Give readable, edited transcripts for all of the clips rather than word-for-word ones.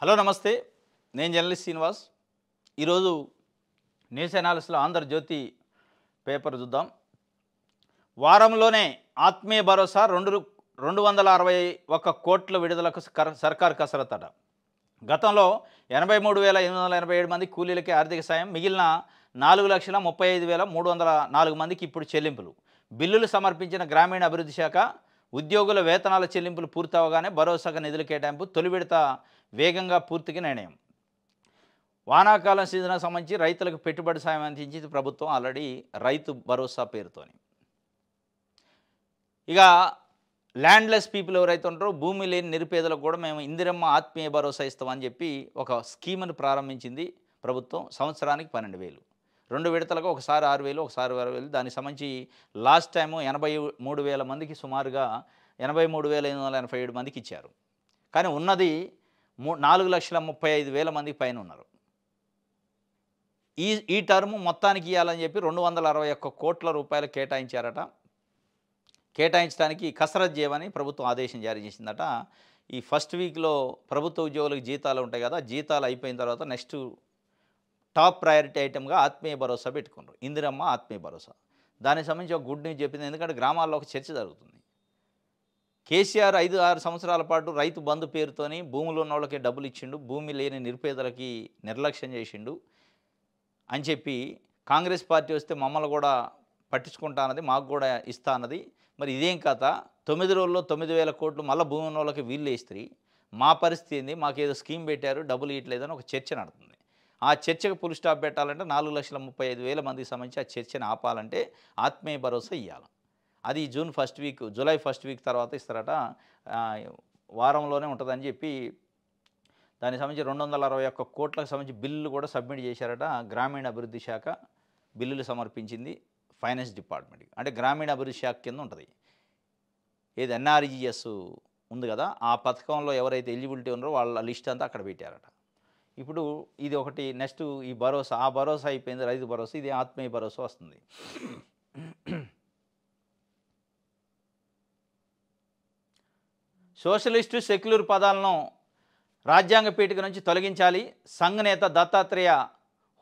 Hello నమస్తే. నేను journalist Srinivas. ఈరోజు న్యూస్ అనాలిసిస్లో ఆంధ్రజ్యోతి పేపర్ చూద్దాం. వారంలోనే ఆత్మీయ భరోసా 261 కోట్ల విడుదలకు సర్కారు కసరత్తట. గతంలో 83,887 మంది కూలీలకే ఆర్థిక సాయం, మిగిలిన 4,35,304 మందికి ఇప్పుడు చెల్లింపులు. బిల్లులు సమర్పించిన గ్రామీణ అభివృద్ధి శాఖ ఉద్యోగుల వేతనాల చెల్లింపులు పూర్తవగానే భరోసాగా నిధుల కేటాయింపు, తొలి విడత వేగంగా పూర్తికి నిర్ణయం. వానాకాలం సీజన్కు సంబంధించి రైతులకు పెట్టుబడి సాయం అందించింది ప్రభుత్వం ఆల్రెడీ రైతు భరోసా పేరుతోని. ఇక ల్యాండ్లెస్ పీపుల్ ఎవరైతే ఉంటారో, భూమి లేని నిరుపేదలకు కూడా మేము ఇందిరమ్మ ఆత్మీయ భరోసా ఇస్తామని చెప్పి ఒక స్కీమ్ను ప్రారంభించింది ప్రభుత్వం. సంవత్సరానికి 12,000, 2 విడతలకు ఒకసారి 6,000, ఒకసారి 6,000. దానికి సంబంధించి లాస్ట్ టైము 83,000 మందికి, సుమారుగా 83,887 మందికి ఇచ్చారు. కానీ ఉన్నది 4,35,000 మందికి పైన ఉన్నారు. ఈ టర్మ్ మొత్తానికి ఇవ్వాలని చెప్పి 261 కోట్ల రూపాయలు కేటాయించారట. కేటాయించడానికి కసరత్ చేయమని ప్రభుత్వం ఆదేశం జారీ చేసిందట. ఈ ఫస్ట్ వీక్లో ప్రభుత్వ ఉద్యోగులకు జీతాలు ఉంటాయి కదా, జీతాలు అయిపోయిన తర్వాత నెక్స్ట్ టాప్ ప్రయారిటీ ఐటమ్గా ఆత్మీయ భరోసా పెట్టుకున్నారు, ఇందిరమ్మ ఆత్మీయ భరోసా. దానికి సంబంధించి ఒక గుడ్ న్యూస్ చెప్పింది. ఎందుకంటే గ్రామాల్లో ఒక చర్చ జరుగుతుంది. కేసీఆర్ 5-6 సంవత్సరాల పాటు రైతు బంధు పేరుతోని భూములు ఉన్న వాళ్ళకి డబ్బులు ఇచ్చిండు, భూమి లేని నిరుపేదలకి నిర్లక్ష్యం చేసిండు అని చెప్పి, కాంగ్రెస్ పార్టీ వస్తే మమ్మల్ని కూడా పట్టించుకుంటా అన్నది, మాకు కూడా ఇస్తా అన్నది. మరి ఇదేం కథ? 9 రోజుల్లో 9,000 కోట్లు మళ్ళీ భూమి ఉన్న వాళ్ళకి వీళ్ళు ఇస్త్రీ, మా పరిస్థితి ఏంది, మాకేదో స్కీమ్ పెట్టారు డబ్బులు ఇవ్వట్లేదని ఒక చర్చ నడుతుంది. ఆ చర్చకు ఫుల్ స్టాప్ పెట్టాలంటే 4,35,000 మందికి సంబంధించి ఆ చర్చను ఆపాలంటే ఆత్మీయ భరోసా ఇవ్వాలి. అది జూలై ఫస్ట్ వీక్ తర్వాత ఇస్తారట. వారంలోనే ఉంటుందని చెప్పి దానికి సంబంధించి 261 కోట్లకు సంబంధించి బిల్లులు కూడా సబ్మిట్ చేశారట. గ్రామీణ అభివృద్ధి శాఖ బిల్లులు సమర్పించింది ఫైనాన్స్ డిపార్ట్మెంట్కి. అంటే గ్రామీణ అభివృద్ధి శాఖ కింద ఉంటుంది. ఏది ఎన్ఆర్ఈజిఎస్ ఉంది కదా, ఆ పథకంలో ఎవరైతే ఎలిజిబిలిటీ ఉన్నారో వాళ్ళ లిస్ట్ అంతా అక్కడ పెట్టారట. ఇప్పుడు ఇది ఒకటి. నెక్స్ట్ ఈ భరోసా, ఆ భరోసా అయిపోయింది, రైతు భరోసా. ఇది ఆత్మీయ భరోసా వస్తుంది. సోషలిస్టు, సెక్యులర్ పదాలను రాజ్యాంగ పీఠిక నుంచి తొలగించాలి. సంఘ్ నేత దత్తాత్రేయ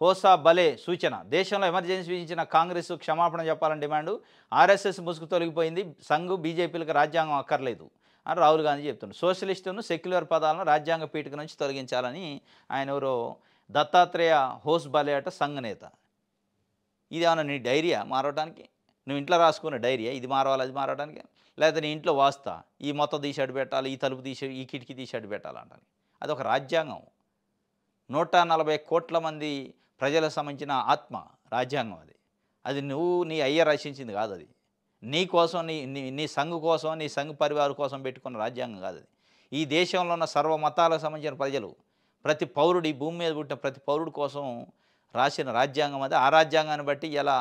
హోసా బలే సూచన. దేశంలో ఎమర్జెన్సీ విధించిన కాంగ్రెస్ క్షమాపణ చెప్పాలని డిమాండు. ఆర్ఎస్ఎస్ ముసుగు తొలగిపోయింది, సంఘ్ బీజేపీలకు రాజ్యాంగం అక్కర్లేదు అని రాహుల్ గాంధీ చెప్తున్నారు. సోషలిస్టును, సెక్యులర్ పదాలను రాజ్యాంగ పీఠిక నుంచి తొలగించాలని ఆయన ఎవరో దత్తాత్రేయ హోస్ బలే అట, సంఘ్ నేత. ఇది ఏమన్నా నీ డైరియా మారవడానికి? నువ్వు ఇంట్లో రాసుకున్న డైరియా ఇది మారవాలి అది మారడానికి? లేకపోతే నీ ఇంట్లో వాస్తా ఈ మొత్తం తీసి అడ్డు పెట్టాలి, ఈ తలుపు తీసి, ఈ కిటికీ తీసి అడ్డు పెట్టాలంటాను. అదొక రాజ్యాంగం. 140 కోట్ల మంది ప్రజలకు సంబంధించిన ఆత్మ రాజ్యాంగం అది. అది నువ్వు నీ అయ్య రచించింది కాదు. అది నీ కోసం, నీ సంఘ్ కోసం, నీ సంఘ్ పరివారం కోసం పెట్టుకున్న రాజ్యాంగం కాదు అది. ఈ దేశంలో ఉన్న సర్వ మతాలకు సంబంధించిన ప్రజలు, ప్రతి పౌరుడు, ఈ భూమి మీద పుట్టిన ప్రతి పౌరుడు కోసం రాసిన రాజ్యాంగం అది. ఆ రాజ్యాంగాన్ని బట్టి ఇలా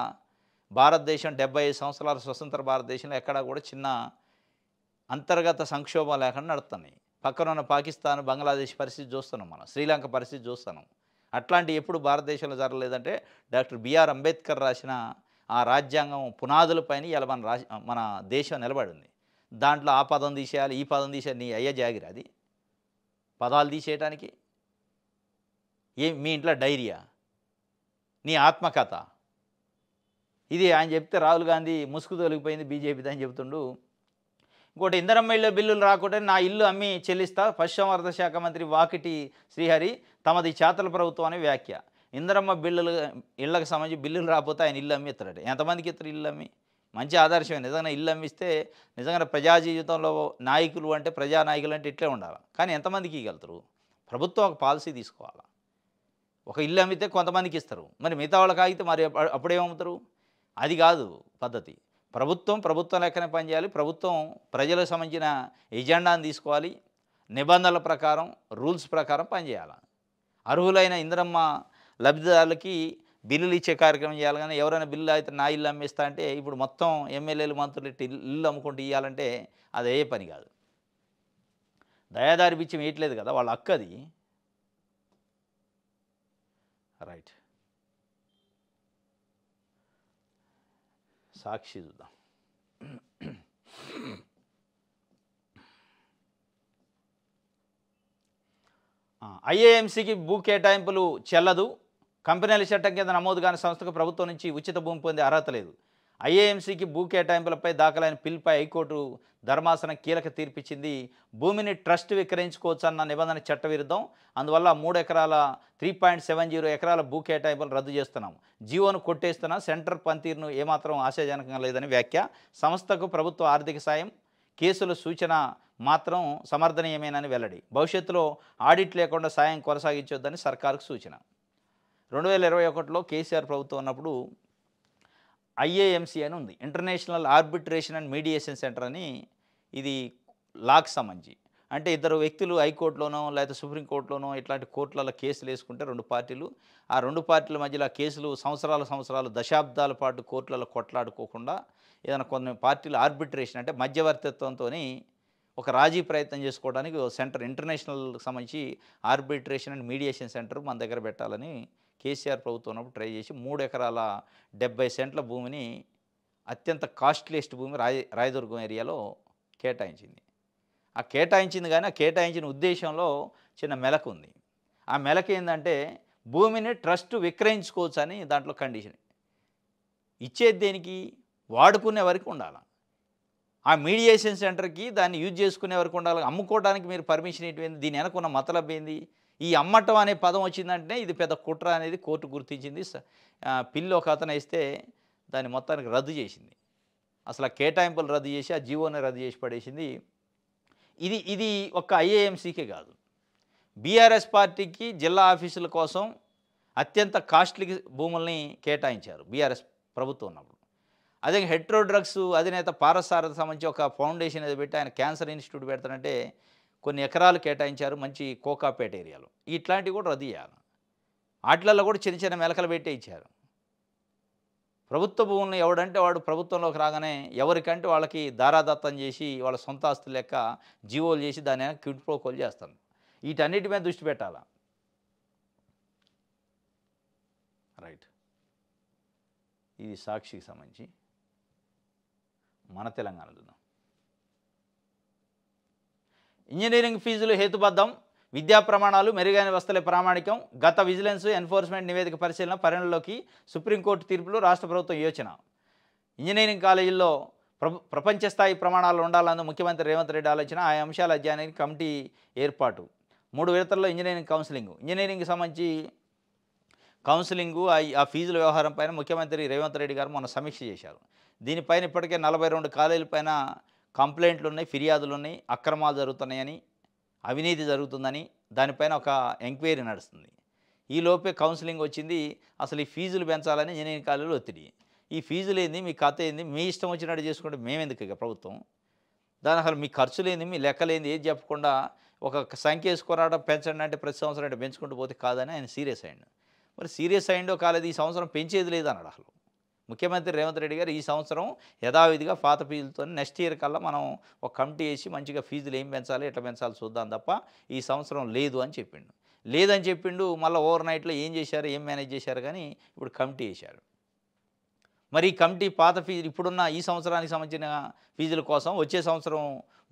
భారతదేశం 75 సంవత్సరాల స్వతంత్ర భారతదేశంలో ఎక్కడా కూడా చిన్న అంతర్గత సంక్షోభం లేకుండా నడుస్తున్నాయి. పక్కన ఉన్న పాకిస్తాన్, బంగ్లాదేశ్ పరిస్థితి చూస్తున్నాం, మనం శ్రీలంక పరిస్థితి చూస్తున్నాం. అట్లాంటి ఎప్పుడు భారతదేశంలో జరగలేదంటే డాక్టర్ బిఆర్ అంబేద్కర్ రాసిన ఆ రాజ్యాంగం పునాదులపైన ఇలా మన దేశం నిలబడింది. దాంట్లో ఆ పదం తీసేయాలి, ఈ పదం తీసేయాలి. నీ అయ్య జాగిరి అది పదాలు తీసేయడానికి? మీ ఇంట్లో డైరియా, నీ ఆత్మకథ ఇది ఆయన చెప్తే రాహుల్ గాంధీ ముసుగు తొలగిపోయింది బీజేపీది అని చెబుతుండు. ఇంకోటి, ఇందిరమ్మ ఇళ్ళ బిల్లులు రాకుంటే నా ఇల్లు అమ్మి చెల్లిస్తా. పశుసంవర్ధక శాఖ మంత్రి వాకిటి శ్రీహరి తమది చేతల ప్రభుత్వం అనే వ్యాఖ్య. ఇందిరమ్మ ఇళ్ళకి సంబంధించి బిల్లులు రాకపోతే ఆయన ఇల్లు అమ్మి ఇస్తారట. ఎంతమందికి ఇస్తారు ఇల్లు అమ్మి? మంచి ఆదర్శమే. నిజంగా ఇల్లు అమ్మిస్తే నిజంగా ప్రజా జీవితంలో నాయకులు అంటే, ప్రజానాయకులు అంటే ఇట్లే ఉండాలి. కానీ ఎంతమందికి ఇవ్వగలుగుతారు? ప్రభుత్వం ఒక పాలసీ తీసుకోవాలి. ఒక ఇల్లు అమ్మితే కొంతమందికి ఇస్తారు, మరి మిగతా వాళ్ళకి ఆగితే మరి అప్పుడేమవుతారు? అది కాదు పద్ధతి. ప్రభుత్వం లెక్కనే పనిచేయాలి. ప్రభుత్వం ప్రజలకు సంబంధించిన ఎజెండాను తీసుకోవాలి, నిబంధనల ప్రకారం, రూల్స్ ప్రకారం పనిచేయాలి. అర్హులైన ఇందిరమ్మ లబ్ధిదారులకి బిల్లులు ఇచ్చే కార్యక్రమం చేయాలి. కానీ ఎవరైనా బిల్లు అయితే నా ఇల్లు అమ్మేస్తా అంటే, ఇప్పుడు మొత్తం ఎమ్మెల్యేలు, మంత్రులు ఇల్లు అమ్ముకుంటూ ఇవ్వాలంటే అది ఏ పని కాదు. దయాదారి బిచ్చం వేయట్లేదు కదా, వాళ్ళ అక్కది. రైట్, సాక్షి చూద్దాం. ఐఏఎంసీకి భూ కేటాయింపులు చెల్లదు. కంపెనీల చట్టం కింద నమోదు కాని సంస్థకు ప్రభుత్వం నుంచి ఉచిత భూమి పొందే అర్హత లేదు. ఐఏఎంసీకి భూ కేటాయింపులపై దాఖలైన పిల్పై హైకోర్టు ధర్మాసనం కీలక తీర్పిచ్చింది. భూమిని ట్రస్ట్ విక్రయించుకోవచ్చన్న నిబంధన చట్టవిరుద్ధం. అందువల్ల 3 ఎకరాల 3.70 ఎకరాల భూ కేటాయింపులు రద్దు చేస్తున్నాం. జీవోను కొట్టేస్తున్నా. సెంటర్ పనితీరును ఏమాత్రం ఆశాజనకంగా లేదని వ్యాఖ్య. సంస్థకు ప్రభుత్వ ఆర్థిక సాయం, కేసుల సూచన మాత్రం సమర్థనీయమేనని వెల్లడి. భవిష్యత్తులో ఆడిట్ లేకుండా సాయం కొనసాగించొద్దని సర్కారుకు సూచన. 2021లో కేసీఆర్ ప్రభుత్వం ఉన్నప్పుడు ఐఏఎంసీ అని ఉంది, international arbitration and mediation centre అని. ఇది లాకు సంబంధించి, అంటే ఇద్దరు వ్యక్తులు హైకోర్టులోనో లేకపోతే సుప్రీంకోర్టులోనో ఇట్లాంటి కోర్టులలో కేసులు వేసుకుంటే 2 పార్టీలు, ఆ 2 పార్టీల మధ్యలో కేసులు సంవత్సరాలు దశాబ్దాల పాటు కోర్టులలో కొట్లాడుకోకుండా ఏదైనా కొన్ని పార్టీలు ఆర్బిట్రేషన్ అంటే మధ్యవర్తిత్వంతో ఒక రాజీ ప్రయత్నం చేసుకోవడానికి సెంటర్, ఇంటర్నేషనల్కి సంబంధించి ఆర్బిట్రేషన్ అండ్ మీడియేషన్ సెంటర్ మన దగ్గర పెట్టాలని కేసీఆర్ ప్రభుత్వం ఉన్నప్పుడు ట్రై చేసి 3 ఎకరాల 70 సెంట్ల భూమిని, అత్యంత కాస్ట్లీయెస్ట్ భూమి రాయదుర్గం ఏరియాలో కేటాయించింది. ఆ కేటాయించింది కానీ ఆ కేటాయించిన ఉద్దేశంలో చిన్న మెలకు ఉంది. ఆ మెలకు ఏంటంటే భూమిని ట్రస్ట్ విక్రయించుకోవచ్చు అని దాంట్లో కండిషన్. ఇచ్చేది దేనికి? వాడుకునే వరకు ఉండాలి. ఆ మీడియేషన్ సెంటర్కి దాన్ని యూజ్ చేసుకునే వరకు ఉండాలి. అమ్ముకోవడానికి మీరు పర్మిషన్ ఏంటి? దీని వెనకున్న మతలబ్ ఏంది? ఈ అమ్మటం అనే పదం వచ్చిందంటే ఇది పెద్ద కుట్ర అనేది కోర్టు గుర్తించింది. పిల్లి ఒక అతను వేస్తే దాన్ని మొత్తానికి రద్దు చేసింది. అసలు ఆ కేటాయింపులు రద్దు చేసి ఆ జీవోని రద్దు చేసి పడేసింది. ఇది ఒక్క ఐఏఎంసీకే కాదు, బీఆర్ఎస్ పార్టీకి జిల్లా ఆఫీసుల కోసం అత్యంత కాస్ట్లీ భూముల్ని కేటాయించారు బీఆర్ఎస్ ప్రభుత్వం ఉన్నప్పుడు. అదే హెట్రో డ్రగ్స్ అధినేత పారసారథ సంబంధించి ఒక ఫౌండేషన్ ఏదో పెట్టి ఆయన క్యాన్సర్ ఇన్స్టిట్యూట్ పెడతానంటే కొన్ని ఎకరాలు కేటాయించారు మంచి కోకాపేట ఏరియాలో. ఇట్లాంటివి కూడా రద్దు చేయాలి. వాటిలలో కూడా చిన్న చిన్న మెలకలు పెట్టే ఇచ్చారు. ప్రభుత్వ భూములను ఎవడంటే వాడు ప్రభుత్వంలోకి రాగానే ఎవరికంటే వాళ్ళకి దారాదత్తం చేసి వాళ్ళ సొంత ఆస్తులు లెక్క జీవోలు చేసి దాని క్విడ్ ప్రోకోలు చేస్తాను. వీటన్నిటి మీద దృష్టి పెట్టాలా. రైట్, ఇది సాక్షికి సంబంధించి మన తెలంగాణ చూద్దాం. ఇంజనీరింగ్ ఫీజులు హేతుబద్ధం, విద్యా ప్రమాణాలు మెరుగైన వస్తువుల ప్రామాణికం. గత విజిలెన్స్ ఎన్ఫోర్స్మెంట్ నివేదిక పరిశీలన పరిగణలోకి సుప్రీంకోర్టు తీర్పులు రాష్ట్ర ప్రభుత్వం యోచన. ఇంజనీరింగ్ కాలేజీల్లో ప్రపంచ స్థాయి ప్రమాణాలు ఉండాలన్న ముఖ్యమంత్రి రేవంత్ రెడ్డి ఆలోచన. ఆ అంశాల అధ్యయనానికి కమిటీ ఏర్పాటు. 3 విడతల్లో ఇంజనీరింగ్ కౌన్సిలింగ్. ఇంజనీరింగ్కి సంబంధించి కౌన్సిలింగు ఆ ఫీజుల వ్యవహారం పైన ముఖ్యమంత్రి రేవంత్ రెడ్డి గారు మొన్న సమీక్ష చేశారు. దీనిపైన ఇప్పటికే 42 కాలేజీల పైన కంప్లైంట్లు ఉన్నాయి, ఫిర్యాదులు ఉన్నాయి, అక్రమాలు జరుగుతున్నాయని, అవినీతి జరుగుతుందని దానిపైన ఒక ఎంక్వైరీ నడుస్తుంది. ఈ లోపే కౌన్సిలింగ్ వచ్చింది. అసలు ఈ ఫీజులు పెంచాలని ఇంజనీరింగ్ కాలేజీలో ఒత్తిడి. ఈ ఫీజులు ఏంది, మీ కథ ఏంది, మీ ఇష్టం వచ్చినట్టు చేసుకుంటే మేమెందుకు ఇక ప్రభుత్వం? దాని అసలు మీ ఖర్చులేంది, మీ లెక్కలేంది, ఏది చెప్పకుండా ఒక సంఖ్య వేసుకోరాటం పెంచండి అంటే ప్రతి సంవత్సరం అంటే పెంచుకుంటూ పోతే కాదని ఆయన సీరియస్ అయ్యిండు. మరి సీరియస్ అయ్యిండో కాలేదు, ఈ సంవత్సరం పెంచేది లేదన్నాడు. అసలు ముఖ్యమంత్రి రేవంత్ రెడ్డి గారు ఈ సంవత్సరం యథావిధిగా పాత ఫీజులతో నెక్స్ట్ ఇయర్ కల్లా మనం ఒక కమిటీ వేసి మంచిగా ఫీజులు ఏం పెంచాలి ఎట్లా పెంచాలి చూద్దాం తప్ప ఈ సంవత్సరం లేదు అని చెప్పిండు. లేదని చెప్పిండు. మళ్ళీ ఓవర్ నైట్లో ఏం చేశారు, ఏం మేనేజ్ చేశారు కానీ ఇప్పుడు కమిటీ వేశారు. మరి ఈ కమిటీ పాత ఫీజులు ఇప్పుడున్న ఈ సంవత్సరానికి సంబంధించిన ఫీజుల కోసం, వచ్చే సంవత్సరం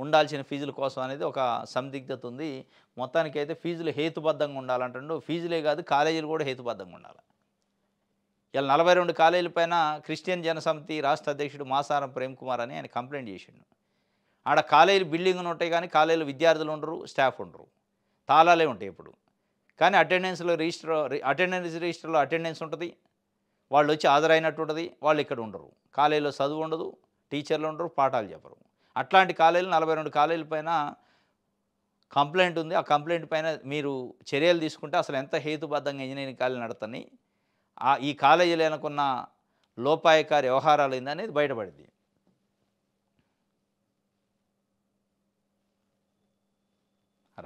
ఉండాల్సిన ఫీజుల కోసం అనేది ఒక సందిగ్ధత ఉంది. మొత్తానికైతే ఫీజులు హేతుబద్ధంగా ఉండాలంటుండు. ఫీజులే కాదు కాలేజీలు కూడా హేతుబద్ధంగా ఉండాలి. ఇలా 42 కాలేజీల పైన క్రిస్టియన్ జనసమితి రాష్ట్ర అధ్యక్షుడు మాసారం ప్రేమ్ కుమార్ అని ఆయన కంప్లైంట్ చేసిండు. ఆడ కాలేజీలు బిల్డింగ్లు ఉంటాయి కానీ కాలేజీలో విద్యార్థులు ఉండరు, స్టాఫ్ ఉండరు, తాళాలే ఉంటాయి ఇప్పుడు. కానీ అటెండెన్స్ రిజిస్టర్లో అటెండెన్స్ ఉంటుంది, వాళ్ళు వచ్చి హాజరైనట్టు ఉంటుంది, వాళ్ళు ఇక్కడ ఉండరు. కాలేజీలో చదువు ఉండదు, టీచర్లు ఉండరు, పాఠాలు చెప్పరు. అట్లాంటి కాలేజీలు 42 కాలేజీల పైన కంప్లైంట్ ఉంది. ఆ కంప్లైంట్ పైన మీరు చర్యలు తీసుకుంటే అసలు ఎంత హేతుబద్ధంగా ఇంజనీరింగ్ కాలేజీలు నడుతున్నాయి, ఈ కాలేజీలు అనుకున్న లోపాయకారి వ్యవహారాలు ఏందనేది బయటపడింది.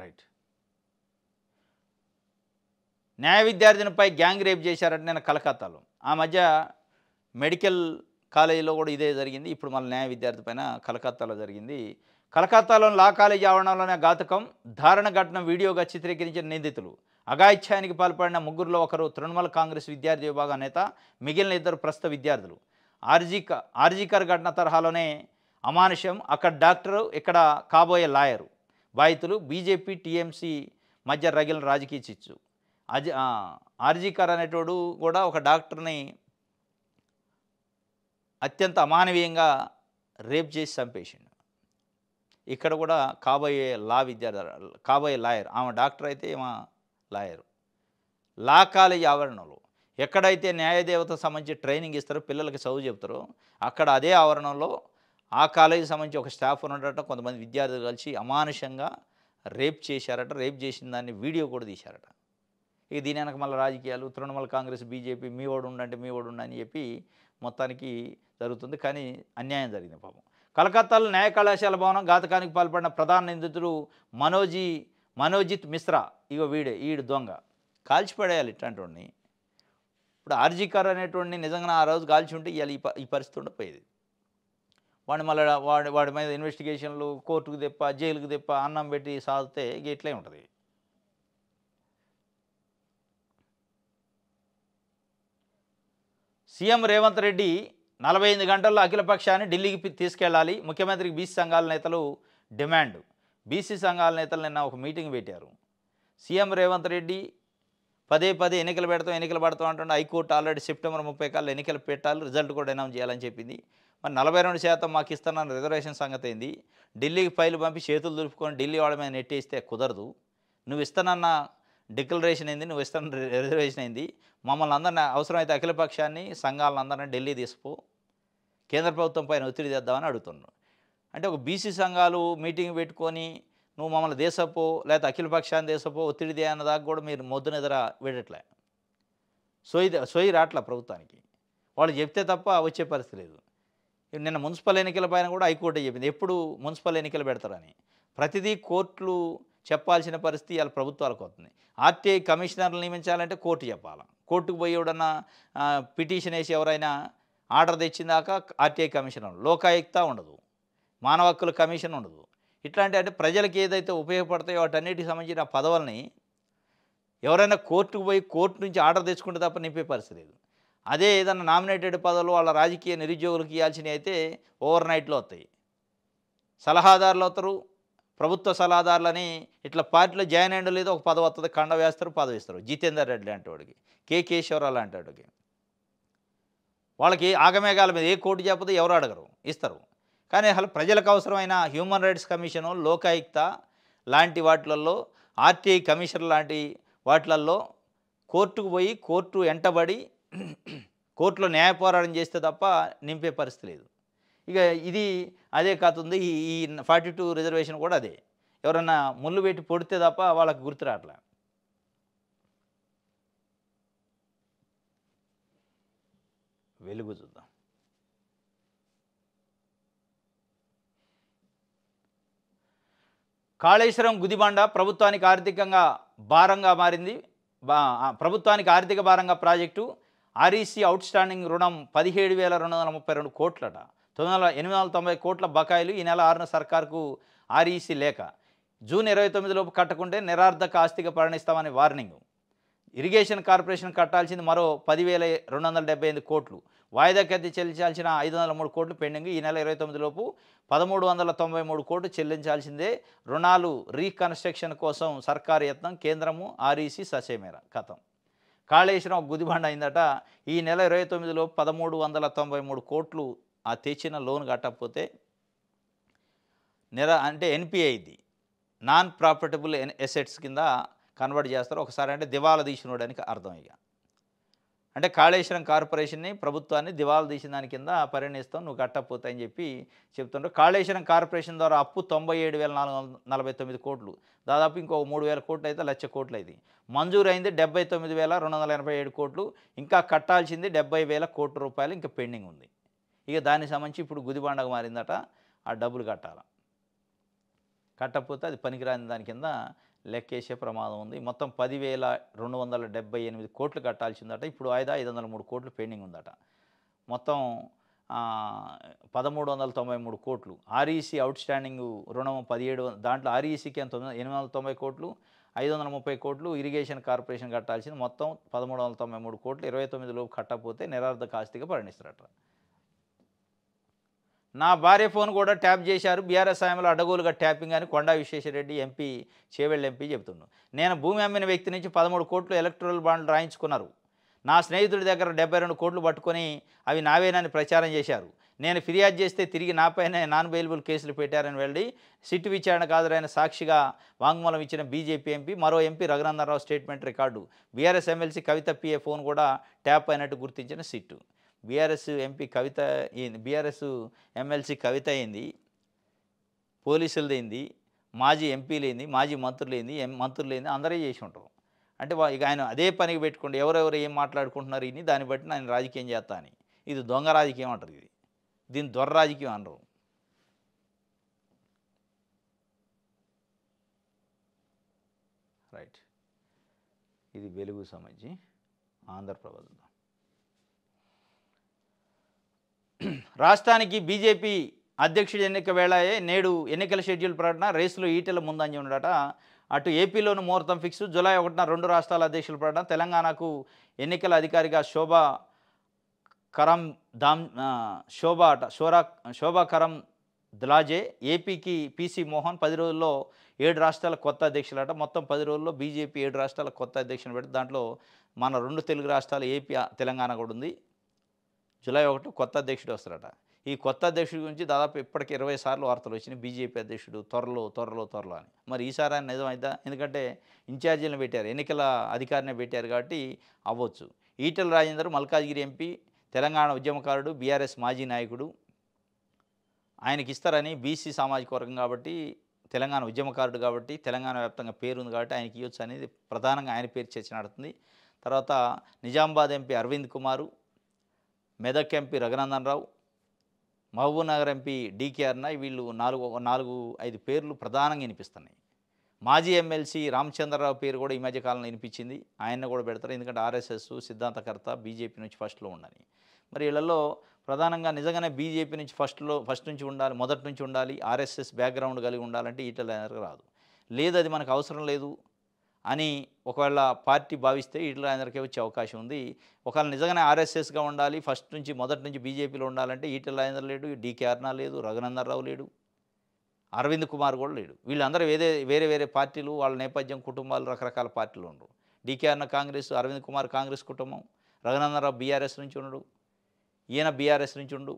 రైట్, న్యాయ విద్యార్థినిపై గ్యాంగ్ రేప్ చేశారంటే నేను కలకత్తాలో. ఆ మధ్య మెడికల్ కాలేజీలో కూడా ఇదే జరిగింది. ఇప్పుడు మళ్ళీ న్యాయ విద్యార్థి పైన కలకత్తాలో జరిగింది. కలకత్తాలోని లా కాలేజీ ఆవరణలోనే ఘాతకం, దారుణ ఘటన వీడియోగా చిత్రీకరించిన నిందితులు. అఘాయిత్యానికి పాల్పడిన ముగ్గురులో ఒకరు తృణమూల కాంగ్రెస్ విద్యార్థి విభాగం నేత, మిగిలిన 2 ప్రస్తుత విద్యార్థులు. ఆర్జీకర్ ఘటన తరహాలోనే అమానుషం, అక్కడ డాక్టరు, ఇక్కడ కాబోయే లాయరు. బాధితులు బీజేపీ టీఎంసీ మధ్య రగిలిన రాజకీయ చిచ్చు. ఆర్జీకర్ అనేటోడు కూడా ఒక డాక్టర్ని అత్యంత అమానవీయంగా రేప్ చేసి చంపేసిండు. ఇక్కడ కూడా కాబోయే కాబోయే లాయర్, ఆమె డాక్టర్ అయితే ఈమె లాయరు. లా కాలేజీ ఆవరణలో ఎక్కడైతే న్యాయదేవతకు సంబంధించి ట్రైనింగ్ ఇస్తారో, పిల్లలకి చదువు చెప్తారో, అక్కడ అదే ఆవరణంలో ఆ కాలేజీకి సంబంధించి ఒక స్టాఫ్ ఉన్నట, కొంతమంది విద్యార్థులు కలిసి అమానుషంగా రేప్ చేశారట. రేప్ చేసిన దాన్ని వీడియో కూడా తీశారట. ఇక దీని వెనక మళ్ళీ రాజకీయాలు, తృణమూల కాంగ్రెస్, బీజేపీ మీ ఓడు ఉండంటే మీ ఓడు ఉండని చెప్పి మొత్తానికి జరుగుతుంది. కానీ అన్యాయం జరిగింది పాపం. కలకత్తాలో న్యాయ కళాశాల భవనం ఘాతకానికి పాల్పడిన ప్రధాన నిందితుడు మనోజిత్ మిశ్రా. ఇగో ఈడు దొంగ, కాల్చిపడేయాలి ఇట్లాంటి వాడిని. ఇప్పుడు ఆర్జీకర్ అనేటువంటి నిజంగా ఆ రోజు కాల్చి ఉంటే ఇవాళ ఈ పరిస్థితి ఉండపోయేది. వాడిని మళ్ళీ వాడి మీద ఇన్వెస్టిగేషన్లు, కోర్టుకు తెప్ప, జైలుకు తెప్ప, అన్నం పెట్టి సాగితే ఇక ఇట్లే ఉంటుంది. సీఎం రేవంత్ రెడ్డి 48 గంటల్లో అఖిలపక్షాన్ని ఢిల్లీకి తీసుకెళ్లాలి. ముఖ్యమంత్రికి బీసీ సంఘాల నేతలు డిమాండ్. బీసీ సంఘాల నేతలు నిన్న ఒక మీటింగ్ పెట్టారు. సీఎం రేవంత్ రెడ్డి పదే ఎన్నికలు పెడతాం అంటుండే. హైకోర్టు ఆల్రెడీ సెప్టెంబర్ 30 కల్లా ఎన్నికలు పెట్టాలి, రిజల్ట్ కూడా అనౌన్స్ చేయాలని చెప్పింది. మరి 42% మాకు ఇస్తానన్న రిజర్వేషన్ సంగతి ఏంది? ఢిల్లీకి ఫైలు పంపి చేతులు దులుపుకొని ఢిల్లీ వాళ్ళ మీద నెట్టేస్తే కుదరదు. నువ్వు ఇస్తానన్న డిక్లరేషన్ ఏంది, నువ్వు ఇస్తాన రిజర్వేషన్ ఏంది? మమ్మల్ని అందరినీ అవసరమైతే అఖిలపక్షాన్ని, సంఘాలను అందరినీ ఢిల్లీ తీసుకో, కేంద్ర ప్రభుత్వం పైన ఒత్తిడి తెద్దామని అడుగుతున్నాను. అంటే ఒక బీసీ సంఘాలు మీటింగ్ పెట్టుకొని నువ్వు మమ్మల్ని దేశపో, లేకపోతే అఖిలపక్షాన్ని దేశపో, ఒత్తిడి దే అన్న దాకా కూడా మీరు మొద్దునెదర వేయట్లే. సోయి రాట్ల ప్రభుత్వానికి. వాళ్ళు చెప్తే తప్ప వచ్చే పరిస్థితి లేదు. నిన్న మున్సిపల్ ఎన్నికల పైన కూడా హైకోర్టు చెప్పింది ఎప్పుడు మున్సిపల్ ఎన్నికలు పెడతారని. ప్రతిదీ కోర్టులు చెప్పాల్సిన పరిస్థితి ఇవాళ ప్రభుత్వాలకు వస్తుంది. ఆర్టీఐ కమిషనర్లు నియమించాలంటే కోర్టు చెప్పాలి. కోర్టుకు పోయి ఎవడన్నా పిటిషన్ వేసి ఎవరైనా ఆర్డర్ తెచ్చిందాక ఆర్టీఐ కమిషనర్, లోకాయుక్త ఉండదు, మానవ హక్కుల కమిషన్ ఉండదు. ఇట్లాంటి అంటే ప్రజలకు ఏదైతే ఉపయోగపడతాయో వాటన్నిటికి సంబంధించిన పదవుల్ని ఎవరైనా కోర్టుకు పోయి కోర్టు నుంచి ఆర్డర్ తెచ్చుకుంటే తప్ప నింపే పరిస్థితి లేదు. అదే ఏదన్నా నామినేటెడ్ పదవులు వాళ్ళ రాజకీయ నిరుద్యోగులకు ఇవ్వాల్సినవి అయితే ఓవర్ నైట్లో వస్తాయి. సలహాదారులు అవుతారు, ప్రభుత్వ సలహాదారులని ఇట్లా పార్టీలో జాయిన్ అయ్యడం లేదో ఒక పదవి వస్తుంది, కండ వేస్తారు, పదవి ఇస్తారు. జితేందర్ రెడ్డి లాంటి వాడికి, కేశవరావు లాంటి వాడికి. వాళ్ళకి ఆగమేఘాల మీద ఏ కోర్టు చెప్పదు, ఎవరు అడగరు, ఇస్తారు. కానీ అసలు ప్రజలకు అవసరమైన హ్యూమన్ రైట్స్ కమిషను, లోకాయుక్త లాంటి వాటిలలో, ఆర్టీఐ కమిషన్ లాంటి వాటిలలో కోర్టుకు పోయి కోర్టు వెంటబడి కోర్టులో న్యాయ పోరాటం చేస్తే తప్ప నింపే పరిస్థితి లేదు. ఇక ఇది అదే కథ ఉంది. ఈ 42 రిజర్వేషన్ కూడా అదే. ఎవరన్నా ముళ్ళు పెట్టి పొడితే తప్ప వాళ్ళకి గుర్తు రావట్లే. వెలుగు చూద్దాం. కాళేశ్వరం గుదిబండ ప్రభుత్వానికి ఆర్థికంగా భారంగా మారింది. ప్రభుత్వానికి ఆర్థిక భారంగా ప్రాజెక్టు. ఆర్ఈసీ అవుట్స్టాండింగ్ రుణం 17,232 కోట్లట. 890 కోట్ల బకాయిలు. ఈ నెల 6న సర్కార్కు ఆర్ఈసీ లేఖ. జూన్ 29 లోపు కట్టకుంటే నిరార్థక ఆస్తిగా పరిగణిస్తామని వార్నింగ్. ఇరిగేషన్ కార్పొరేషన్ కట్టాల్సింది మరో 10,278 కోట్లు. వాయిదాకి చెల్లించాల్సిన 503 కోట్లు పెండింగ్. ఈ నెల 29 లోపు 1,393 కోట్లు చెల్లించాల్సిందే. రుణాలు రీకన్స్ట్రక్షన్ కోసం సర్కారు యత్నం. కేంద్రము ఆర్ఈసీ ససేమేర కథం. కాళేశ్వరం గుదిబండ అయిందట. ఈ నెల 29 లోపు 1,393 కోట్లు ఆ తెచ్చిన లోన్ కట్టకపోతే అంటే ఎన్పిఐ, ఇది నాన్ ప్రాఫిటబుల్ ఎసెట్స్ కింద కన్వర్ట్ చేస్తారు. ఒకసారి అంటే దివాలా తీసినోడానికి అర్థం. ఇక అంటే కాళేశ్వరం కార్పొరేషన్ని, ప్రభుత్వాన్ని దివాలా తీసిన దాని కింద పరిగణిస్తాం, నువ్వు కట్టకపోతే అని చెప్పి చెప్తుంటారు. కాళేశ్వరం కార్పొరేషన్ ద్వారా అప్పు 97,449 కోట్లు. దాదాపు ఇంకో 3,000 కోట్లు అయితే 1,00,000 కోట్లు అయింది. మంజూరు అయింది 79,287 కోట్లు. ఇంకా కట్టాల్సింది 70,000 కోట్ల రూపాయలు ఇంకా పెండింగ్ ఉంది. ఇక దానికి సంబంధించి ఇప్పుడు గుదిబండగా మారిందట. ఆ డబ్బులు కట్టాలి. కట్టకపోతే అది పనికిరాని దాని కింద లెక్కేసే ప్రమాదం ఉంది. మొత్తం 10,278 కోట్లు కట్టాల్సిందట. ఇప్పుడు 503 కోట్లు పెండింగ్ ఉందట. మొత్తం 1,393 కోట్లు. ఆర్ఈసీ అవుట్స్టాండింగ్ రుణం 17, దాంట్లో ఆర్ఈసీకి 890 కోట్లు, 530 కోట్లు ఇరిగేషన్ కార్పొరేషన్ కట్టాల్సింది. మొత్తం 1,393 కోట్లు. 29 లోపు కట్టకపోతే నిరార్థక ఆస్తిగా పరిగణిస్తారట. నా భార్య ఫోన్ కూడా ట్యాప్ చేశారు. బీఆర్ఎస్ హయాంలో అడ్డగోలుగా ట్యాపింగ్ అని కొండా విశ్వేశ్వరరెడ్డి ఎంపీ చేవెళ్ళ ఎంపీ చెబుతున్నాడు. నేను భూమి అమ్మిన వ్యక్తి నుంచి 13 కోట్లు ఎలక్టరల్ బాండ్లు రాయించుకున్నారు. నా స్నేహితుడి దగ్గర 72 కోట్లు పట్టుకొని అవి నావేనని ప్రచారం చేశారు. నేను ఫిర్యాదు చేస్తే తిరిగి నాపైనే నాన్ బెయిలబుల్ కేసులు పెట్టారని వెళ్ళి సిట్ విచారణకు హాజరైన సాక్షిగా వాంగ్మూలం ఇచ్చిన బీజేపీ ఎంపీ, మరో MP Raghunandan Rao statement record. BRS MLC కవిత పిఏ ఫోన్ కూడా ట్యాప్ అయినట్టు గుర్తించిన సిట్టు. బీఆర్ఎస్ ఎంపీ కవిత బీఆర్ఎస్ ఎమ్మెల్సీ కవిత అయింది, పోలీసులదేంది, మాజీ ఎంపీలేంది, మాజీ మంత్రులేంది అందరే చేసి ఉంటారు. అంటే ఇక ఆయన అదే పనికి పెట్టుకోండి, ఎవరెవరు ఏం మాట్లాడుకుంటున్నారు ఇని దాన్ని బట్టి నేను రాజకీయం చేస్తా అని. ఇది దొంగ రాజకీయం అంటారు. దీన్ని దొర రాజకీయం అనరు. రైట్, ఇది వెలుగు సంబంధించి ఆంధ్రప్రభ. రాష్ట్రానికి బీజేపీ అధ్యక్షుడి ఎన్నిక వేళయే నేడు ఎన్నికల షెడ్యూల్ ప్రకటన. రేసులో ఈటెల ముందంజ ఉన్నాడట. అటు ఏపీలోను ముహూర్తం ఫిక్స్. జూలై 1న 2 రాష్ట్రాల అధ్యక్షుల ప్రకటన. తెలంగాణకు ఎన్నికల అధికారిగా శోభా కరం ద్లాజే, ఏపీకి పీసీ మోహన్. 10 రోజుల్లో 7 రాష్ట్రాల కొత్త అధ్యక్షులట. మొత్తం 10 రోజుల్లో బీజేపీ 7 రాష్ట్రాల కొత్త అధ్యక్షులు పెట్టి దాంట్లో మన 2 తెలుగు రాష్ట్రాలు ఏపీ తెలంగాణ కూడా ఉంది. జూలై 1 కొత్త అధ్యక్షుడు వస్తారట. ఈ కొత్త అధ్యక్షుడి గురించి దాదాపు ఇప్పటికి 20 సార్లు వార్తలు వచ్చినాయి. బీజేపీ అధ్యక్షుడు త్వరలో అని. మరి ఈసారి ఆయన నిజమైందా? ఎందుకంటే ఇన్ఛార్జీలను పెట్టారు, ఎన్నికల అధికారిని పెట్టారు కాబట్టి అవ్వచ్చు. ఈటెల రాజేందర్ మల్కాజ్గిరి ఎంపీ, తెలంగాణ ఉద్యమకారుడు, బీఆర్ఎస్ మాజీ నాయకుడు. ఆయనకి ఇస్తారని బీసీ సామాజిక వర్గం కాబట్టి, తెలంగాణ ఉద్యమకారుడు కాబట్టి, తెలంగాణ వ్యాప్తంగా పేరుంది కాబట్టి ఆయనకి ఇవ్వచ్చు అనేది ప్రధానంగా ఆయన పేరు చర్చ నడుతుంది. తర్వాత నిజామాబాద్ ఎంపీ అరవింద్ కుమారు, Medak MP Raghunandan Rao, Mahabubnagar MP DK అర్ణ, వీళ్ళు 4-5 పేర్లు ప్రధానంగా వినిపిస్తున్నాయి. మాజీ ఎమ్మెల్సీ రామచంద్రరావు పేరు కూడా ఈ మధ్యకాలంలో వినిపించింది. ఆయన్ని కూడా పెడతారు, ఎందుకంటే ఆర్ఎస్ఎస్ సిద్ధాంతకర్త, బీజేపీ నుంచి ఫస్ట్లో ఉండని. మరి వీళ్ళల్లో ప్రధానంగా నిజంగానే బీజేపీ నుంచి ఫస్ట్ నుంచి ఉండాలి, మొదటి నుంచి ఉండాలి, ఆర్ఎస్ఎస్ బ్యాక్గ్రౌండ్ కలిగి ఉండాలంటే ఈటెల రాజేందర్కి రాదు. లేదు, అది మనకు అవసరం లేదు అని ఒకవేళ పార్టీ భావిస్తే ఈటెల రాజేందర్కే వచ్చే అవకాశం ఉంది. ఒకవేళ నిజంగానే ఆర్ఎస్ఎస్గా ఉండాలి, మొదటి నుంచి బీజేపీలో ఉండాలంటే ఈటెల రాజేందర్ లేడు, డీకే అర్ణ లేదు, రఘునందనరావు లేడు, అరవింద్ కుమార్ కూడా లేడు. వీళ్ళందరూ వేరే పార్టీలు, వాళ్ళ నేపథ్యం, కుటుంబాలు రకరకాల పార్టీలు ఉండరు. డీకే అర్ణ కాంగ్రెస్, అరవింద్ కుమార్ కాంగ్రెస్ కుటుంబం, రఘునందనరావు బీఆర్ఎస్ నుంచి ఉండడు, ఈయన బీఆర్ఎస్ నుంచి ఉండు.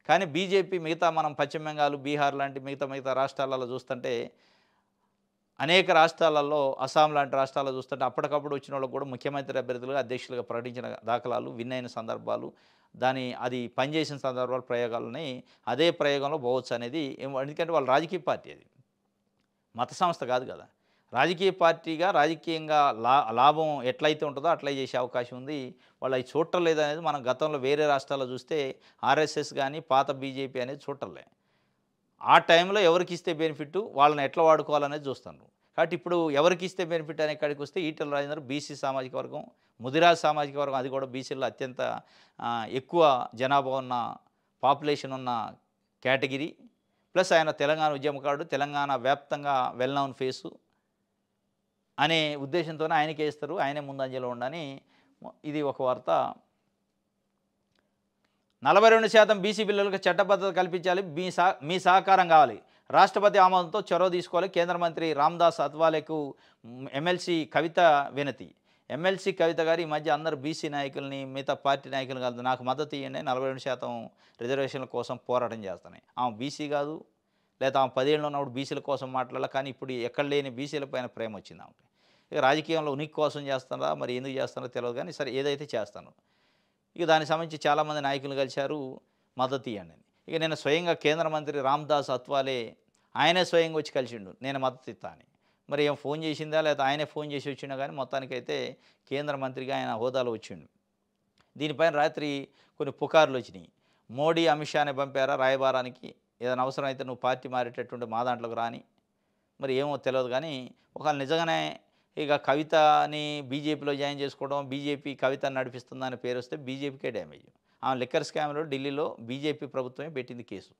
కానీ బీజేపీ మనం పశ్చిమ బెంగాల్, బీహార్ లాంటి మిగతా రాష్ట్రాలలో చూస్తుంటే, అనేక రాష్ట్రాలలో, అస్సాం లాంటి రాష్ట్రాల్లో చూస్తుంటే అప్పటికప్పుడు వచ్చిన వాళ్ళకు కూడా ముఖ్యమంత్రి అభ్యర్థులుగా అధ్యక్షులుగా ప్రకటించిన దాఖలాలు, విన్ అయిన సందర్భాలు, అది పనిచేసిన సందర్భాలు, ప్రయోగాలని అదే ప్రయోగంలో పోవచ్చు అనేది. ఎందుకంటే వాళ్ళ రాజకీయ పార్టీ, అది మత సంస్థ కాదు కదా. రాజకీయ పార్టీగా రాజకీయంగా లాభం ఎట్లయితే ఉంటుందో అట్లా చేసే అవకాశం ఉంది. వాళ్ళు అవి చూడటం లేదనేది మనం గతంలో వేరే రాష్ట్రాల్లో చూస్తే ఆర్ఎస్ఎస్ కానీ పాత బీజేపీ అనేది చూడటంలే. ఆ టైంలో ఎవరికి ఇస్తే బెనిఫిట్, వాళ్ళని ఎట్లా వాడుకోవాలనేది చూస్తాను. కాబట్టి ఇప్పుడు ఎవరికి ఇస్తే బెనిఫిట్ అనే కాడికి వస్తే ఈటెల రాజేందర్ బీసీ సామాజిక వర్గం, ముదిరాజ్ సామాజిక వర్గం, అది కూడా బీసీలో అత్యంత ఎక్కువ జనాభా ఉన్న, పాపులేషన్ ఉన్న కేటగిరీ. ప్లస్ ఆయన తెలంగాణ ఉద్యమకారుడు, తెలంగాణ వ్యాప్తంగా వెల్ నౌన్ ఫేసు అనే ఉద్దేశంతోనే ఆయనకే ఇస్తారు, ఆయనే ముందంజలో ఉండని ఇది ఒక వార్త. 42% బీసీ పిల్లలకు చట్టబద్ధత కల్పించాలి, మీ సహకారం కావాలి, రాష్ట్రపతి ఆమోదంతో చొరవ తీసుకోవాలి. కేంద్ర మంత్రి రామ్దాస్ అథవాలేకు ఎమ్మెల్సీ కవిత వినతి. ఎమ్మెల్సీ కవిత గారు ఈ మధ్య అందరు బీసీ నాయకుల్ని, మిగతా పార్టీ నాయకులు కాదు, నాకు మద్దతు ఇవ్వండి, 42% రిజర్వేషన్ల కోసం పోరాటం చేస్తున్నాయి. ఆమె బీసీ కాదు, లేదా ఆమె 10 ఏళ్ళు ఉన్నప్పుడు బీసీల కోసం మాట్లాడాలి. కానీ ఇప్పుడు ఎక్కడ లేని బీసీల పైన ప్రేమ వచ్చింది ఆమెకి. ఇక రాజకీయంలో ఉనికి కోసం చేస్తున్నారా, మరి ఎందుకు చేస్తున్నారో తెలియదు, కానీ సరే ఏదైతే చేస్తాను. ఇక దానికి సంబంధించి చాలామంది నాయకులు కలిశారు, మద్దతు ఇవ్వండి అని. ఇక నేను స్వయంగా కేంద్ర మంత్రి రామ్దాస్ అథవాలే ఆయనే స్వయంగా వచ్చి కలిసిండు, నేను మద్దతు ఇస్తా అని. మరి ఏం ఫోన్ చేసిందా, లేదా ఆయనే ఫోన్ చేసి వచ్చిండా, కానీ మొత్తానికైతే కేంద్ర మంత్రిగా ఆయన హోదాలో వచ్చిండు. దీనిపైన రాత్రి కొన్ని పుకార్లు వచ్చినాయి. మోడీ అమిత్ షాని పంపారా రాయబారానికి, ఏదైనా అవసరం అయితే నువ్వు పార్టీ మారేటటువంటి మా దాంట్లోకి రాని. మరి ఏమో తెలియదు, కానీ ఒకవేళ నిజంగానే ఇక కవితని బీజేపీలో జాయిన్ చేసుకోవడం, బీజేపీ కవితని నడిపిస్తుందని పేరు వస్తే బీజేపీకే డ్యామేజ్. ఆమె లిక్కర్ స్కామ్లో ఢిల్లీలో బీజేపీ ప్రభుత్వమే పెట్టింది కేసు,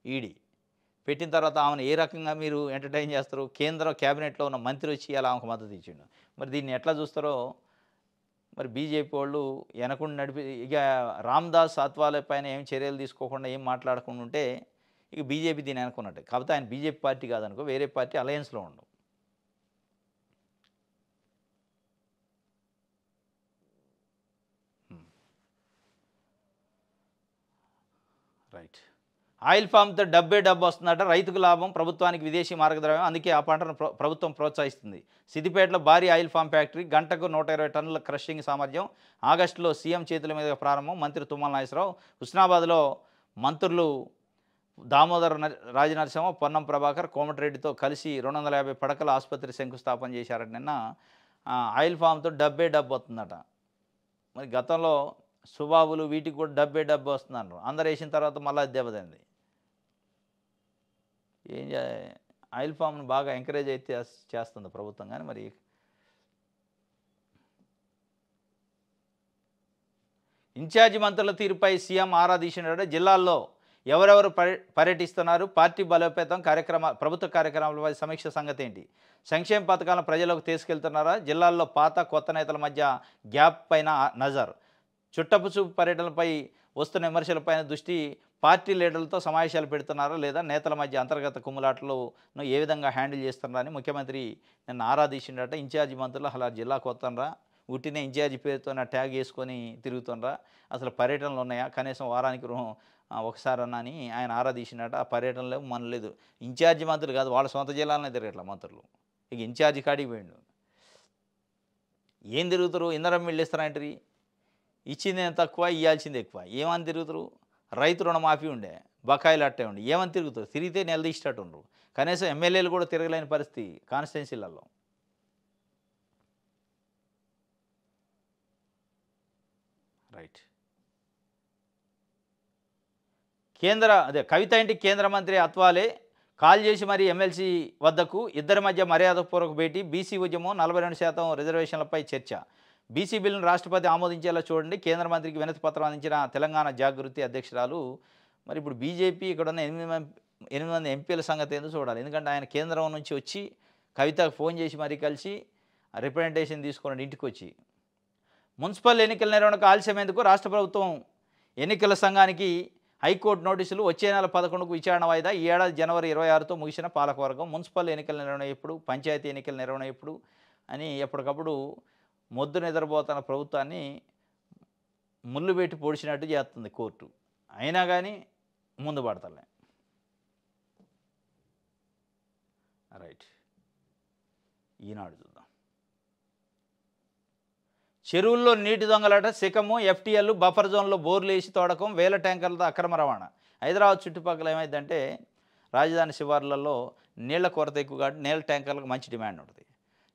ఈడీ పెట్టిన తర్వాత ఆమెను ఏ రకంగా మీరు ఎంటర్టైన్ చేస్తారు? కేంద్ర క్యాబినెట్లో ఉన్న మంత్రి వచ్చి అలా ఆమెకు మద్దతు ఇచ్చిండు. మరి దీన్ని ఎట్లా చూస్తారో మరి బీజేపీ వాళ్ళు వెనకుండి నడిపి ఇక రామ్దాస్ అత్వాలే పైన ఏం చర్యలు తీసుకోకుండా ఏం మాట్లాడకుండా ఉంటే ఇక బీజేపీ దీని అనుకున్నట్టే. కాకపోతే ఆయన బీజేపీ పార్టీ కాదనుకో, వేరే పార్టీ అలయన్స్లో ఉండు. రైట్. ఆయిల్ ఫామ్తో డబ్బు వస్తుందట, రైతుకు లాభం, ప్రభుత్వానికి విదేశీ మార్గద్రవ్యం, అందుకే ఆ పంటను ప్రభుత్వం ప్రోత్సహిస్తుంది. సిద్దిపేటలో భారీ ఆయిల్ ఫామ్ ఫ్యాక్టరీ, గంటకు 120 టన్నుల క్రషింగ్ సామర్థ్యం. ఆగస్టులో సీఎం చేతుల మీదుగా ప్రారంభం. మంత్రి తుమ్మల నాగేశ్వరరావు. హుస్నాబాద్లో మంత్రులు దామోదర రాజనరసింహ, పొన్నం ప్రభాకర్, కోమటిరెడ్డితో కలిసి 250 పడకల ఆసుపత్రి శంకుస్థాపన చేశారట నిన్న. ఆయిల్ ఫామ్తో డబ్బు వస్తుందట. మరి గతంలో సుబాబులు వీటికి కూడా డబ్బు వస్తున్నారు. అందరు వేసిన తర్వాత మళ్ళీ దెబ్బతింది. ఆయిల్ ఫామ్ను బాగా ఎంకరేజ్ అయితే చేస్తుంది ప్రభుత్వం. కానీ మరి ఇన్ఛార్జి మంత్రుల తీరుపై సీఎం ఆరా తీసినాడు. జిల్లాల్లో ఎవరెవరు పర్యటిస్తున్నారు, పార్టీ బలోపేతం ప్రభుత్వ కార్యక్రమాలపై సమీక్ష సంగతి ఏంటి, సంక్షేమ పథకాలను ప్రజలకు తీసుకెళ్తున్నారా, జిల్లాల్లో పాత కొత్త నేతల మధ్య గ్యాప్ పైన నజర్, చుట్టపు చూపు పర్యటనలపై వస్తున్న విమర్శలపైన దృష్టి, పార్టీ లీడర్లతో సమావేశాలు పెడుతున్నారా లేదా, నేతల మధ్య అంతర్గత కుమ్ములాటలను ఏ విధంగా హ్యాండిల్ చేస్తున్నారని ముఖ్యమంత్రి నిన్న ఆరా తీసిండట. ఇన్ఛార్జి మంత్రులు అలా జిల్లాకు వస్తానరా, ఉట్టినే ఇన్ఛార్జి పేరుతో ట్యాగ్ వేసుకొని తిరుగుతుండ్రా, అసలు పర్యటనలు ఉన్నాయా, కనీసం వారానికి ఒకసారి అన్నా అని ఆయన ఆరా తీసినట్ట. ఆ పర్యటనలో మన లేదు. ఇన్ఛార్జి మంత్రులు కాదు, వాళ్ళ సొంత జిల్లాలోనే తిరగట్లా మంత్రులు. ఇక ఇన్ఛార్జి కాడికి పోయిండు. ఏం తిరుగుతారు, ఇంధనం బిల్లు ఇస్తారంటారు, ఇచ్చింది తక్కువ ఇవ్వాల్సింది ఎక్కువ, ఏమని తిరుగుతారు. రైతు రుణమాఫీ ఉండే, బకాయిలు అట్టే ఉండే, ఏమని తిరుగుతారు, తిరిగితే నిలదీసేటట్టు ఉండరు. కనీసం ఎమ్మెల్యేలు కూడా తిరగలేని పరిస్థితి కాన్స్టిట్యున్సీలలో. రైట్. కవిత ఇంటికి కేంద్ర మంత్రి అత్వాలే కాల్ చేసి మరీ ఎమ్మెల్సీ వద్దకు, ఇద్దరి మధ్య మర్యాదపూర్వక భేటీ. బీసీ ఉద్యమం, 42% రిజర్వేషన్లపై చర్చ. బీసీ బిల్లును రాష్ట్రపతి ఆమోదించేలా చూడండి, కేంద్ర మంత్రికి వినతి పత్రం అందించిన తెలంగాణ జాగృతి అధ్యక్షురాలు. మరి ఇప్పుడు బీజేపీ ఇక్కడ ఉన్న 8 మంది ఎంపీల సంగతి ఏందో చూడాలి. ఎందుకంటే ఆయన కేంద్రం నుంచి వచ్చి కవితకు ఫోన్ చేసి మరీ కలిసి రిప్రజెంటేషన్ తీసుకున్నాడు ఇంటికి వచ్చి. మున్సిపల్ ఎన్నికల నిర్వహణకు ఆలస్యం ఎందుకు, రాష్ట్ర ప్రభుత్వం ఎన్నికల సంఘానికి హైకోర్టు నోటీసులు. వచ్చే నెల 11కు విచారణ వాయిదా. ఈ ఏడాది జనవరి 26తో ముగిసిన పాలకవర్గం. మున్సిపల్ ఎన్నికల నిర్వహణ ఎప్పుడు, పంచాయతీ ఎన్నికల నిర్వహణ ఎప్పుడు అని ఎప్పటికప్పుడు మొద్దు నిద్రపోతున్న ప్రభుత్వాన్ని ముళ్ళు పెట్టి పొడిచినట్టు చేస్తుంది కోర్టు. అయినా కానీ ముందు పడతలే. రైట్. ఈనాడు చూద్దాం. చెరువుల్లో నీటి దొంగలాట, శిఖము, ఎఫ్టీఎల్, బఫర్ జోన్లో బోర్లు వేసి తోడకం, వేల ట్యాంకర్లతో అక్రమ రవాణా. హైదరాబాద్ చుట్టుపక్కల ఏమైందంటే రాజధాని శివార్లలో నీళ్ల కొరత ఎక్కువ కాబట్టి నీళ్ళ ట్యాంకర్లకు మంచి డిమాండ్ ఉంటుంది.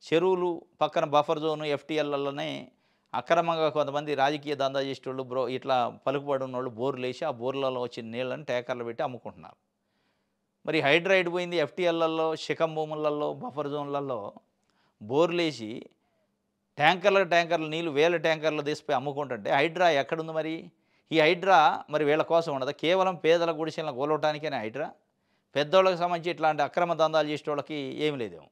చెరువులు పక్కన బఫర్ జోను, ఎఫ్టీఎల్లోనే అక్రమంగా కొంతమంది రాజకీయ దందా చేసేటోళ్ళు ఇట్లా పలుకుబడి ఉన్నోళ్ళు బోర్లు వేసి ఆ బోర్లలో వచ్చిన నీళ్ళని ట్యాంకర్లు పెట్టి అమ్ముకుంటున్నారు. మరి హైడ్రైడ్ పోయింది. ఎఫ్టీఎల్లలో, శిఖం భూములలో, బఫర్ జోన్లలో బోర్లు వేసి ట్యాంకర్లు నీళ్ళు వేల ట్యాంకర్లు తీసిపోయి అమ్ముకుంటుంటే హైడ్రా ఎక్కడుంది మరి? ఈ హైడ్రా మరి వీళ్ళ కోసం ఉండదు, కేవలం పేదల గుడిసెలను కూలవటానికేనే హైడ్రా. పెద్దోళ్ళకి సంబంధించి ఇట్లాంటి అక్రమ దందాలు చేసేటోళ్ళకి ఏమి లేదేమో.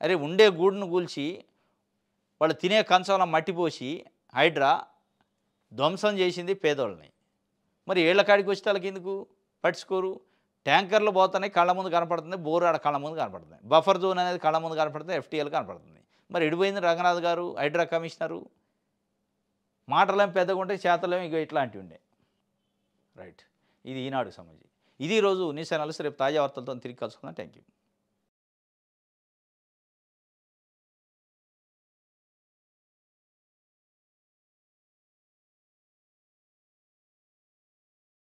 అరే ఉండే గూడును కూల్చి వాళ్ళు తినే కంచంలో మట్టిపోసి హైడ్రా ధ్వంసం చేసింది పేదోళ్ళని. మరి ఏళ్ల కాడికి వచ్చే వాళ్ళకి ఎందుకు పట్టించుకోరు? ట్యాంకర్లు పోతున్నాయి, కళ్ళ ముందు కనపడుతుంది, బోరు ఆడ కళ్ళ ముందు కనపడుతుంది, బఫర్ జోన్ అనేది కళ్ళ ముందు కనపడుతుంది, ఎఫ్టీఎల్ కనపడుతుంది. మరి ఎడిపోయింది రంగనాథ్ గారు, హైడ్రా కమిషనరు? మాటలేం పెద్దగా ఉంటే చేతలేం ఇక ఇట్లాంటివి ఉండే. రైట్. ఇది ఈనాడు సంబంధించి. ఇది ఈరోజు న్యూస్ ఛానల్స్. రేపు తాజా వార్తలతో తిరిగి కలుసుకుందాం. Thank you.